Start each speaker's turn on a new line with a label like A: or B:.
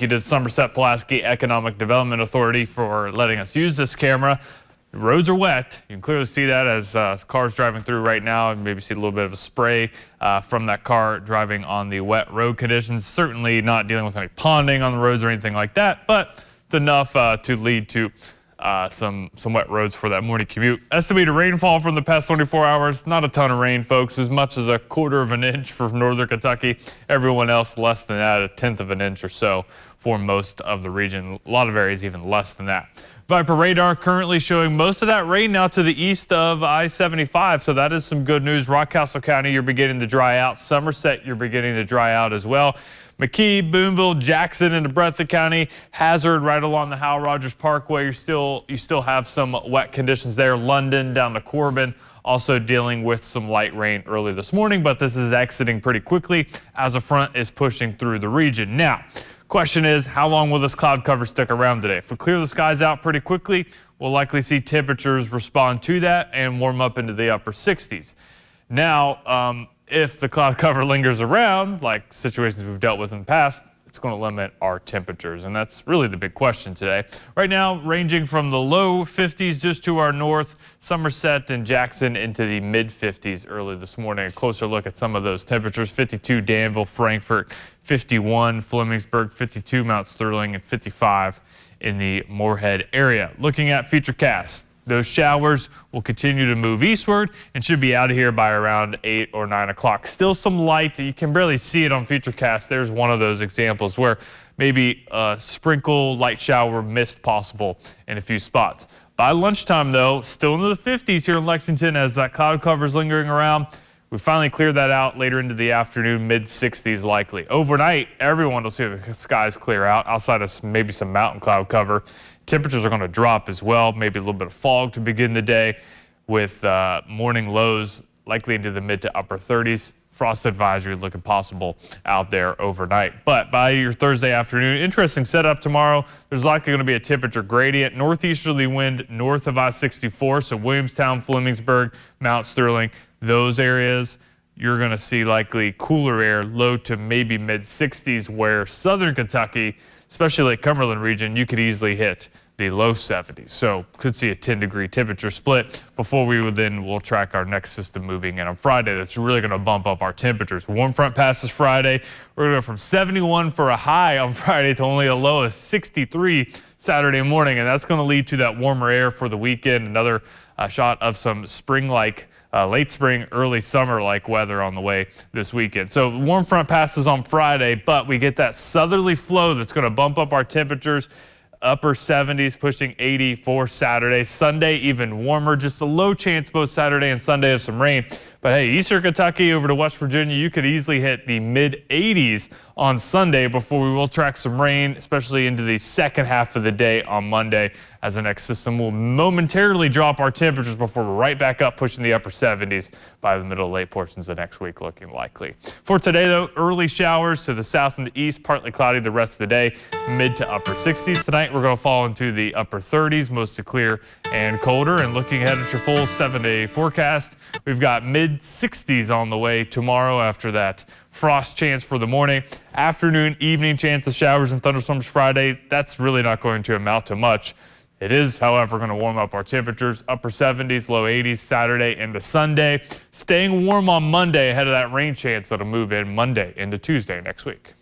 A: You to the Somerset-Pulaski Economic Development Authority for letting us use this camera. The roads are wet. You can clearly see that as cars driving through right now, and maybe see a little bit of a spray from that car driving on the wet road conditions. Certainly not dealing with any ponding on the roads or anything like that, but it's enough to lead to some wet roads for that morning commute. Estimated rainfall from the past 24 hours, not a ton of rain, folks, as much as 1/4 of an inch for northern Kentucky. Everyone else less than that, 1/10 of an inch or so for most of the region. A lot of areas even less than that. Viper radar currently showing most of that rain now to the east of I-75, so that is some good news. Rockcastle County, you're beginning to dry out. Somerset, you're beginning to dry out as well. McKee, Boonville, Jackson, into Breathitt County. Hazard right along the Hal Rogers Parkway. You still have some wet conditions there. London down to Corbin, also dealing with some light rain early this morning, but this is exiting pretty quickly as a front is pushing through the region. Now, question is, how long will this cloud cover stick around today? If we clear the skies out pretty quickly, we'll likely see temperatures respond to that and warm up into the upper 60s. Now, if the cloud cover lingers around, like situations we've dealt with in the past, it's going to limit our temperatures, and that's really the big question today. Right now, ranging from the low 50s just to our north, Somerset and Jackson into the mid 50s early this morning. A closer look at some of those temperatures: 52 Danville, Frankfort, 51 Flemingsburg, 52 Mount Sterling, and 55 in the Moorhead area. Looking at futurecast, those showers will continue to move eastward and should be out of here by around 8 or 9 o'clock. Still some light. You can barely see it on Futurecast. There's one of those examples where maybe a sprinkle light shower mist possible in a few spots. By lunchtime, though, still into the 50s here in Lexington as that cloud cover is lingering around. We finally cleared that out later into the afternoon, mid 60s likely. Overnight, everyone will see the skies clear out outside of maybe some mountain cloud cover. Temperatures are going to drop as well, maybe a little bit of fog to begin the day with morning lows likely into the mid to upper 30s. Frost advisory looking possible out there overnight. But by your Thursday afternoon, interesting setup tomorrow. There's likely going to be a temperature gradient. Northeasterly wind north of I-64, so Williamstown, Flemingsburg, Mount Sterling, those areas. You're going to see likely cooler air, low to maybe mid 60s, where southern Kentucky, especially Lake Cumberland region, you could easily hit the low 70s. So could see a 10-degree temperature split before we'll track our next system moving in on Friday. That's really going to bump up our temperatures. Warm front passes Friday. We're going to go from 71 for a high on Friday to only a low of 63 Saturday morning, and that's going to lead to that warmer air for the weekend. Another shot of some spring-like late spring, early summer-like weather on the way this weekend. So warm front passes on Friday, but we get that southerly flow that's going to bump up our temperatures. Upper 70s, pushing 80 for Saturday. Sunday, even warmer. Just a low chance both Saturday and Sunday of some rain. But hey, eastern Kentucky over to West Virginia, you could easily hit the mid 80s on Sunday before we will track some rain, especially into the second half of the day on Monday, as the next system will momentarily drop our temperatures before we're right back up pushing the upper 70s by the middle to late portions of next week looking likely. For today, though, early showers to the south and the east, partly cloudy the rest of the day, mid to upper 60s. Tonight, we're going to fall into the upper 30s, mostly clear and colder. And looking ahead at your full 7-day forecast, we've got mid 60s on the way tomorrow after that frost chance for the morning. Afternoon, evening chance of showers and thunderstorms Friday. That's really not going to amount to much. It is, however, going to warm up our temperatures. Upper 70s, low 80s Saturday into Sunday. Staying warm on Monday ahead of that rain chance that'll move in Monday into Tuesday next week.